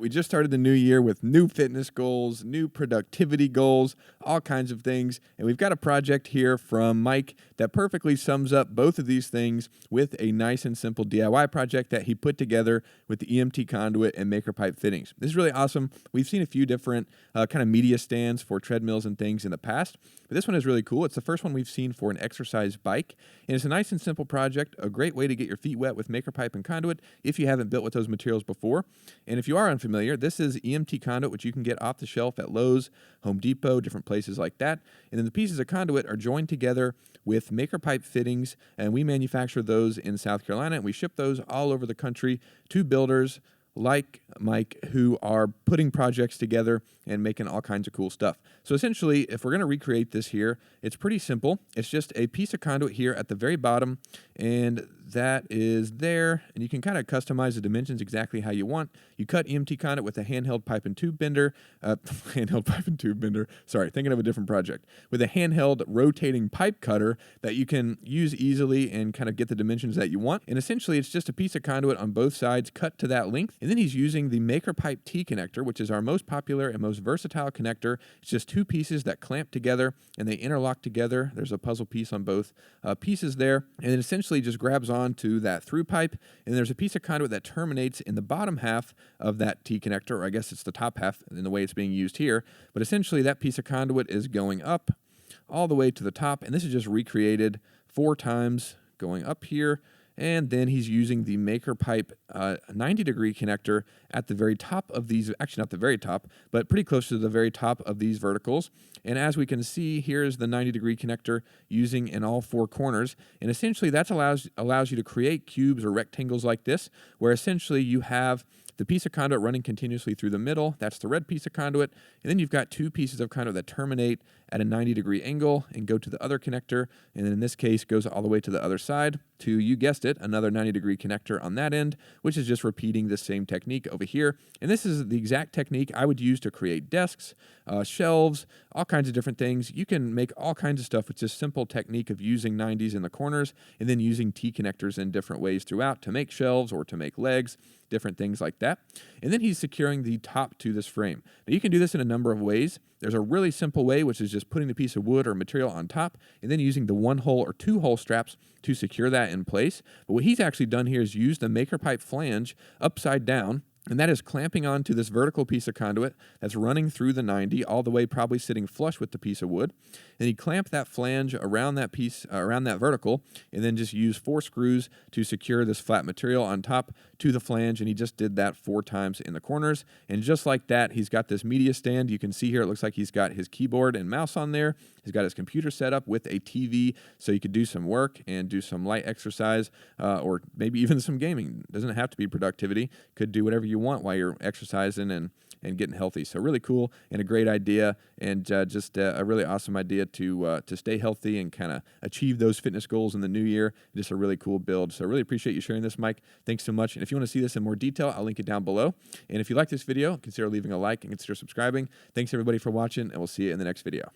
We just started the new year with new fitness goals, new productivity goals, all kinds of things. And we've got a project here from Mike that perfectly sums up both of these things with a nice and simple DIY project that he put together with the EMT conduit and maker pipe fittings. This is really awesome. We've seen a few different kind of media stands for treadmills and things in the past, but this one is really cool. It's the first one we've seen for an exercise bike, and it's a nice and simple project, a great way to get your feet wet with maker pipe and conduit if you haven't built with those materials before. And if you are unfamiliar, this is EMT conduit, which you can get off the shelf at Lowe's, Home Depot, different places like that. And then the pieces of conduit are joined together with maker pipe fittings, and we manufacture those in South Carolina, and we ship those all over the country to builders like Mike, who are putting projects together and making all kinds of cool stuff. So essentially, if we're going to recreate this here, it's pretty simple. It's just a piece of conduit here at the very bottom, and that is there, and you can kind of customize the dimensions exactly how you want. You cut EMT conduit with a handheld pipe and tube bender, sorry, thinking of a different project, with a handheld rotating pipe cutter that you can use easily and kind of get the dimensions that you want. And essentially, it's just a piece of conduit on both sides cut to that length. And then he's using the maker pipe T connector, which is our most popular and most versatile connector. It's just two pieces that clamp together and they interlock together. There's a puzzle piece on both pieces there. And it essentially just grabs onto that through pipe. And there's a piece of conduit that terminates in the bottom half of that T connector, or I guess it's the top half in the way it's being used here. But essentially that piece of conduit is going up all the way to the top. And this is just recreated 4 times going up here. And then he's using the maker pipe 90-degree connector at the very top of these, actually not the very top, but pretty close to the very top of these verticals. And as we can see, here's the 90-degree connector using in all 4 corners. And essentially that allows you to create cubes or rectangles like this, where essentially you have the piece of conduit running continuously through the middle. That's the red piece of conduit. And then you've got 2 pieces of conduit that terminate at a 90-degree angle and go to the other connector. And then in this case, goes all the way to the other side to, you guessed it, another 90-degree connector on that end, which is just repeating the same technique over here. And this is the exact technique I would use to create desks, shelves, all kinds of different things. You can make all kinds of stuff with this simple technique of using 90s in the corners and then using T connectors in different ways throughout to make shelves or to make legs, different things like that. And then he's securing the top to this frame. Now you can do this in a number of ways. There's a really simple way, which is just putting the piece of wood or material on top and then using the 1-hole or 2-hole straps to secure that in place. But what he's actually done here is use the maker pipe flange upside down, and that is clamping onto this vertical piece of conduit that's running through the 90, all the way probably sitting flush with the piece of wood. And he clamped that flange around that piece, around that vertical, and then just used 4 screws to secure this flat material on top to the flange. And he just did that 4 times in the corners. And just like that, he's got this media stand. You can see here, it looks like he's got his keyboard and mouse on there. He's got his computer set up with a TV, so you could do some work and do some light exercise, or maybe even some gaming. It doesn't have to be productivity. Could do whatever you want while you're exercising and getting healthy. So really cool and a great idea, and just a really awesome idea to stay healthy and kind of achieve those fitness goals in the new year. Just a really cool build. So I really appreciate you sharing this, Mike. Thanks so much. And if you want to see this in more detail, I'll link it down below. And if you like this video, consider leaving a like and consider subscribing. Thanks everybody for watching, and we'll see you in the next video.